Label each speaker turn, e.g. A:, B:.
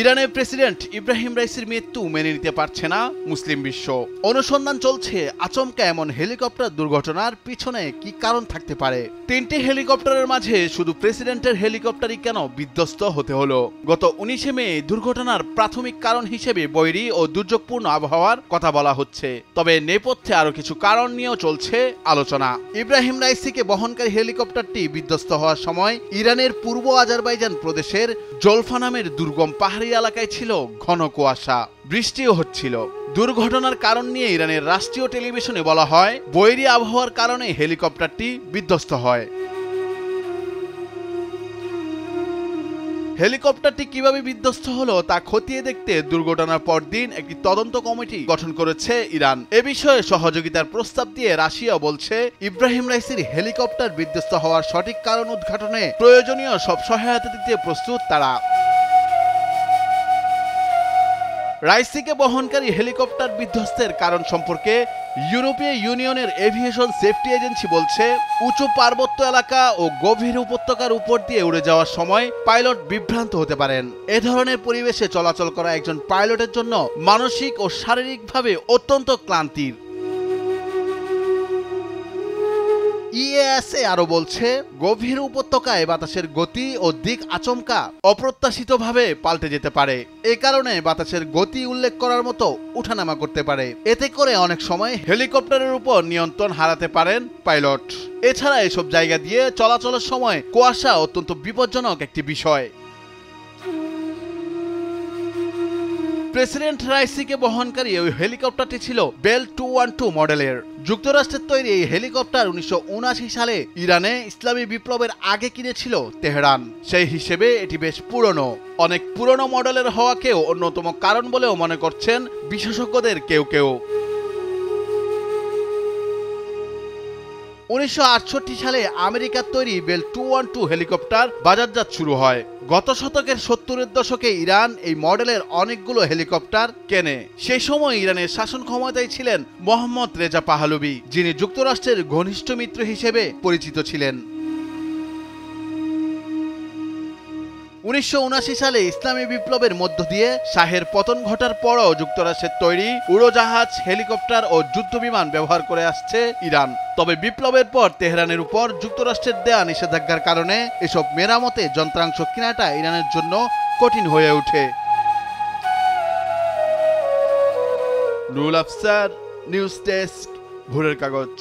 A: ইরানের প্রেসিডেন্ট ইব্রাহিম রাইসির মৃত্যু মেনে নিতে পারছে না মুসলিম বিশ্ব। অনুসন্ধান চলছে আচমকা এমন হেলিকপ্টার দুর্ঘটনার পিছনে কি কারণ থাকতে পারে। তিনটি হেলিকপ্টারের মাঝে শুধু প্রেসিডেন্টের হেলিকপ্টারই কেন বিধ্বস্ত হতে হলো? গত 19 মে দুর্ঘটনার প্রাথমিক কারণ হিসেবে বৈরী ও দুর্যোগপূর্ণ আবহাওয়ার কথা বলা হচ্ছে। তবে নেপথ্যে আরো কিছু কারণ নিয়েও চলছে আলোচনা। ইব্রাহিম রাইসিকে বহনকারী হেলিকপ্টারটি বিধ্বস্ত হওয়ার সময় ইরানের পূর্ব আজারবাইজান প্রদেশের জলফা নামের দুর্গম পাহাড়ি এলাকায় ছিল ঘন কুয়াশা, বৃষ্টিও হচ্ছিল। দুর্ঘটনার কারণ নিয়ে ইরানের রাষ্ট্রীয় টেলিভিশনে বলা হয়, বৈরী আবহাওয়ার কারণে হেলিকপ্টারটি বিধ্বস্ত হয়। হেলিকপ্টারটি কিভাবে বিধ্বস্ত হলো তা খতিয়ে দেখতে দুর্ঘটনার পরদিন একটি তদন্ত কমিটি গঠন করেছে ইরান। এ বিষয়ে সহযোগিতার প্রস্তাব দিয়ে রাশিয়া বলছে, ইব্রাহিম রাইসির হেলিকপ্টার বিধ্বস্ত হওয়ার সঠিক কারণ উদ্ঘাটনে প্রয়োজনীয় সব সহায়তা দিতে প্রস্তুত তারা। রাইসিকে বহনকারী হেলিকপ্টার বিধ্বস্তের কারণ সম্পর্কে ইউরোপীয় ইউনিয়নের এভিয়েশন সেফটি এজেন্সি বলছে, উঁচু পার্বত্য এলাকা ও গভীর উপত্যকার উপর দিয়ে উড়ে যাওয়ার সময় পাইলট বিভ্রান্ত হতে পারেন। এ ধরনের পরিবেশে চলাচল করা একজন পাইলটের জন্য মানসিক ও শারীরিকভাবে অত্যন্ত ক্লান্তির। ইএএসএ আরো বলছে, গভীর উপত্যকায় বাতাসের গতি ও দিক আচমকা অপ্রত্যাশিতভাবে পাল্টে যেতে পারে। এ কারণে বাতাসের গতি উল্লেখ করার মতো উঠানামা করতে পারে। এতে করে অনেক সময় হেলিকপ্টারের উপর নিয়ন্ত্রণ হারাতে পারেন পাইলট। এছাড়া এসব জায়গা দিয়ে চলাচলের সময় কুয়াশা অত্যন্ত বিপজ্জনক একটি বিষয়। প্রেসিডেন্ট রাইসিকে বহনকারী ওই হেলিকপ্টারটি ছিল বেল 212 মডেলের। যুক্তরাষ্ট্রের তৈরি এই হেলিকপ্টার 1979 সালে ইরানে ইসলামী বিপ্লবের আগে কিনেছিল তেহরান। সেই হিসেবে এটি বেশ পুরনো। অনেক পুরনো মডেলের হওয়াকেও অন্যতম কারণ বলেও মনে করছেন বিশেষজ্ঞদের কেউ কেউ। 1968 সালে আমেরিকার তৈরি বেল 212 হেলিকপ্টার বাজারজাত শুরু হয়। গত শতকের 70-এর দশকে ইরান এই মডেলের অনেকগুলো হেলিকপ্টার কেনে। সেই সময় ইরানের শাসন ক্ষমতায় ছিলেন মোহাম্মদ রেজা পাহলভি, যিনি যুক্তরাষ্ট্রের ঘনিষ্ঠ মিত্র হিসেবে পরিচিত ছিলেন। 1979 সালে ইসলামী বিপ্লবের মধ্য দিয়ে শাহের পতন ঘটার পরও যুক্তরাষ্ট্রের তৈরি উড়োজাহাজ, হেলিকপ্টার ও যুদ্ধবিমান ব্যবহার করে আসছে ইরান। তবে বিপ্লবের পর তেহরানের উপর যুক্তরাষ্ট্রের দেয়া নিষেধাজ্ঞার কারণে এসব মেরামতে যন্ত্রাংশ কেনাটা ইরানের জন্য কঠিন হয়ে ওঠে। নুরুল আফসার, নিউজ ডেস্ক, ভোরের কাগজ।